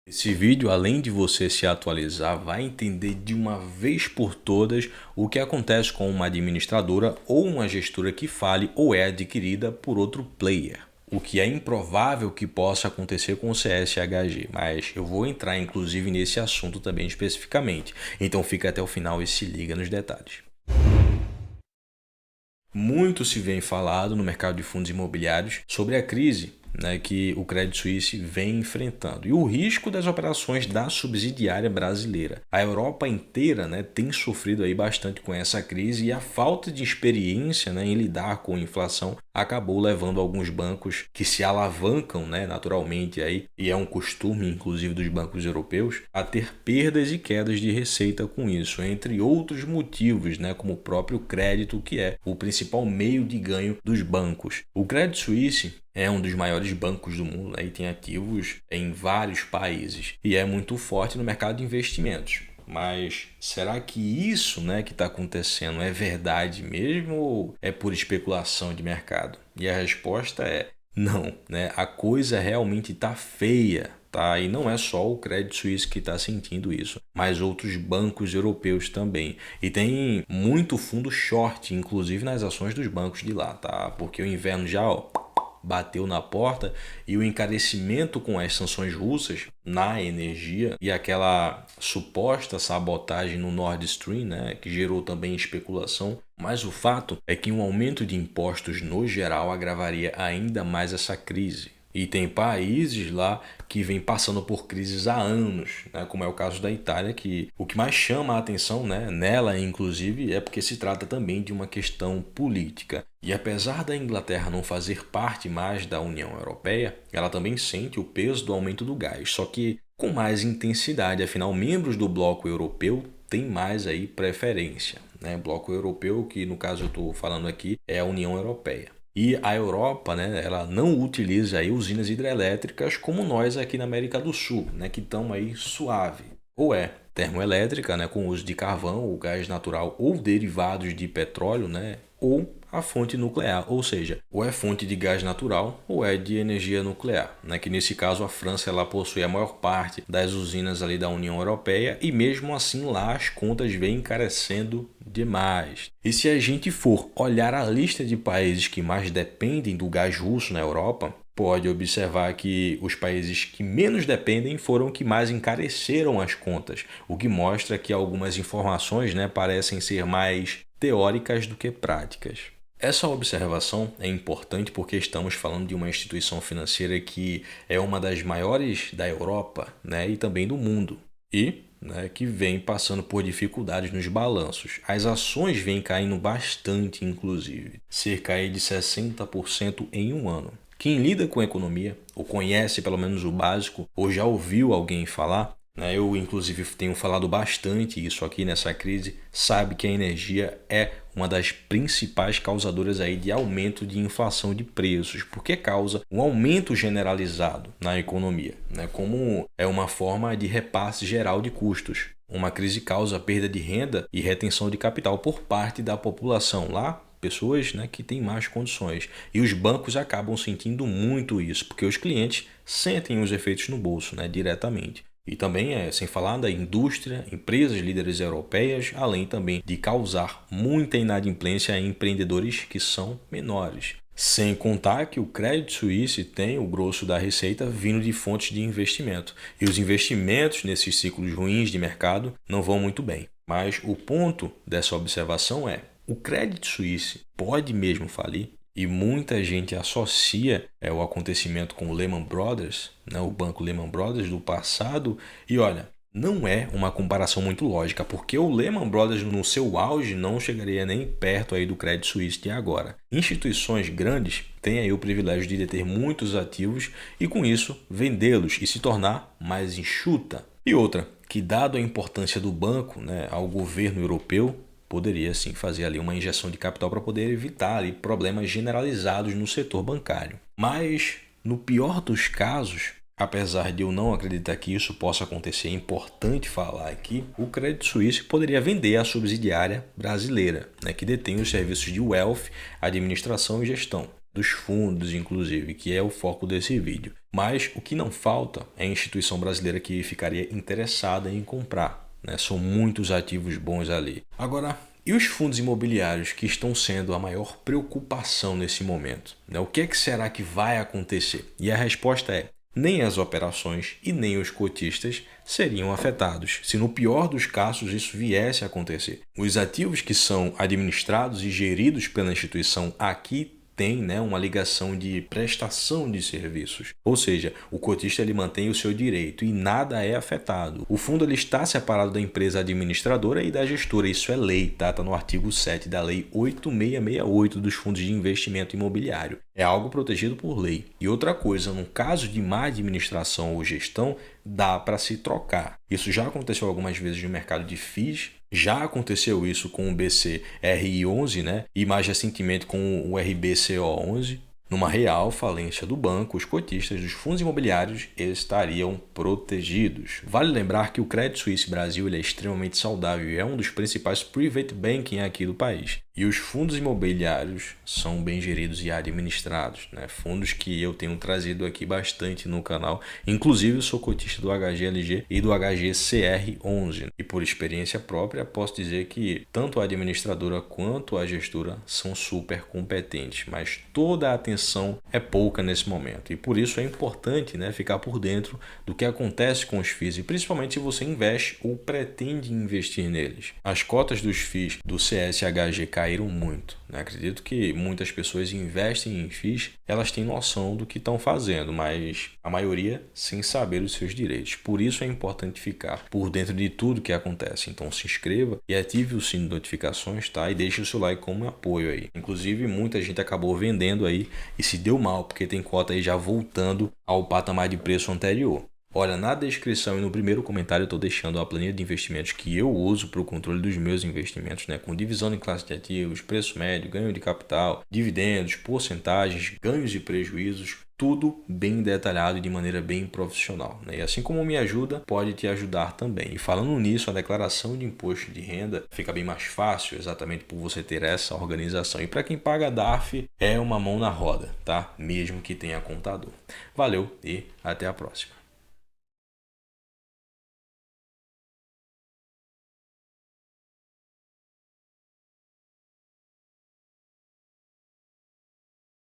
Esse vídeo, além de você se atualizar, vai entender de uma vez por todas o que acontece com uma administradora ou uma gestora que fale ou é adquirida por outro player. O que é improvável que possa acontecer com o CSHG, mas eu vou entrar inclusive nesse assunto também especificamente. Então fica até o final e se liga nos detalhes. Muito se vem falado no mercado de fundos imobiliários sobre a crise, que o Credit Suisse vem enfrentando e o risco das operações da subsidiária brasileira. A Europa inteira, tem sofrido aí bastante com essa crise e a falta de experiência, em lidar com a inflação acabou levando alguns bancos que se alavancam, naturalmente aí, e é um costume inclusive dos bancos europeus, a ter perdas e quedas de receita com isso, entre outros motivos, como o próprio crédito, que é o principal meio de ganho dos bancos. O Credit Suisse é um dos maiores bancos do mundo, e tem ativos em vários países e é muito forte no mercado de investimentos. Mas será que isso, que está acontecendo é verdade mesmo ou é por especulação de mercado? E a resposta é não, A coisa realmente está feia, tá? E não é só o Credit Suisse que está sentindo isso, mas outros bancos europeus também. E tem muito fundo short, inclusive nas ações dos bancos de lá, tá? Porque o inverno já, bateu na porta e o encarecimento com as sanções russas na energia e aquela suposta sabotagem no Nord Stream, que gerou também especulação. Mas o fato é que um aumento de impostos no geral agravaria ainda mais essa crise. E tem países lá que vêm passando por crises há anos, como é o caso da Itália, que o que mais chama a atenção, nela inclusive, é porque se trata também de uma questão política. E apesar da Inglaterra não fazer parte mais da União Europeia, ela também sente o peso do aumento do gás, só que com mais intensidade, afinal, membros do bloco europeu têm mais aí preferência. Bloco europeu, que no caso eu estou falando aqui, é a União Europeia. E a Europa, ela não utiliza aí usinas hidrelétricas como nós aqui na América do Sul, que estão aí suave. Ou é termoelétrica, com uso de carvão ou gás natural ou derivados de petróleo, ou a fonte nuclear, ou seja, ou é fonte de gás natural ou é de energia nuclear, que nesse caso a França ela possui a maior parte das usinas ali da União Europeia e mesmo assim lá as contas vêm encarecendo demais. E se a gente for olhar a lista de países que mais dependem do gás russo na Europa, pode observar que os países que menos dependem foram que mais encareceram as contas, o que mostra que algumas informações parecem ser mais teóricas do que práticas. Essa observação é importante porque estamos falando de uma instituição financeira que é uma das maiores da Europa, e também do mundo, e que vem passando por dificuldades nos balanços. As ações vêm caindo bastante, inclusive, cerca aí de 60% em um ano. Quem lida com economia, ou conhece pelo menos o básico, ou já ouviu alguém falar, eu inclusive tenho falado bastante isso aqui nessa crise, sabe que a energia é uma das principais causadoras aí de aumento de inflação de preços, porque causa um aumento generalizado na economia, como é uma forma de repasse geral de custos. Uma crise causa perda de renda e retenção de capital por parte da população lá, pessoas que têm mais condições. E os bancos acabam sentindo muito isso, porque os clientes sentem os efeitos no bolso diretamente. E também, sem falar da indústria, empresas líderes europeias, além também de causar muita inadimplência em empreendedores que são menores. Sem contar que o Credit Suisse tem o grosso da receita vindo de fontes de investimento. E os investimentos nesses ciclos ruins de mercado não vão muito bem. Mas o ponto dessa observação é: o Credit Suisse pode mesmo falir? E muita gente associa o acontecimento com o Lehman Brothers, o banco Lehman Brothers do passado. E olha, não é uma comparação muito lógica, porque o Lehman Brothers no seu auge não chegaria nem perto aí do Credit Suisse de agora. Instituições grandes têm aí o privilégio de deter muitos ativos e com isso vendê-los e se tornar mais enxuta. E outra, que dado a importância do banco ao governo europeu, poderia sim fazer ali uma injeção de capital para poder evitar ali problemas generalizados no setor bancário. Mas, no pior dos casos, apesar de eu não acreditar que isso possa acontecer, é importante falar aqui, o Credit Suisse poderia vender a subsidiária brasileira, que detém os serviços de wealth, administração e gestão, dos fundos inclusive, que é o foco desse vídeo. Mas o que não falta é a instituição brasileira que ficaria interessada em comprar, né? São muitos ativos bons ali. Agora, e os fundos imobiliários que estão sendo a maior preocupação nesse momento, né? O que é que será que vai acontecer? E a resposta é: nem as operações e nem os cotistas seriam afetados, se no pior dos casos isso viesse a acontecer. Os ativos que são administrados e geridos pela instituição aqui tem, né, uma ligação de prestação de serviços. Ou seja, o cotista ele mantém o seu direito e nada é afetado. O fundo ele está separado da empresa administradora e da gestora. Isso é lei, tá? Está no artigo 7 da Lei 8668 dos fundos de investimento imobiliário. É algo protegido por lei. E outra coisa, no caso de má administração ou gestão, dá para se trocar. Isso já aconteceu algumas vezes no mercado de FIIs, já aconteceu isso com o BCRI11, né? E mais recentemente com o RBCO11. Numa real falência do banco, os cotistas dos fundos imobiliários estariam protegidos. Vale lembrar que o Credit Suisse Brasil ele é extremamente saudável e é um dos principais private banking aqui do país. E os fundos imobiliários são bem geridos e administrados, né? Fundos que eu tenho trazido aqui bastante no canal. Inclusive, eu sou cotista do HGLG e do HGCR11. E por experiência própria, posso dizer que tanto a administradora quanto a gestora são super competentes. Mas toda a atenção é pouca nesse momento. E por isso é importante, né, ficar por dentro do que acontece com os FIIs. E principalmente se você investe ou pretende investir neles. As cotas dos FIIs do CSHG caíram muito, né? Acredito que muitas pessoas investem em FIIs, elas têm noção do que estão fazendo, mas a maioria sem saber os seus direitos. Por isso é importante ficar por dentro de tudo que acontece. Então se inscreva e ative o sino de notificações, tá? E deixe o seu like como apoio aí. Inclusive muita gente acabou vendendo aí e se deu mal, porque tem cota aí já voltando ao patamar de preço anterior. Olha, na descrição e no primeiro comentário eu estou deixando a planilha de investimentos que eu uso para o controle dos meus investimentos, né? Com divisão em classe de ativos, preço médio, ganho de capital, dividendos, porcentagens, ganhos e prejuízos, tudo bem detalhado e de maneira bem profissional, né? E assim como me ajuda, pode te ajudar também. E falando nisso, a declaração de imposto de renda fica bem mais fácil, exatamente por você ter essa organização. E para quem paga DARF, é uma mão na roda, tá? Mesmo que tenha contador. Valeu e até a próxima.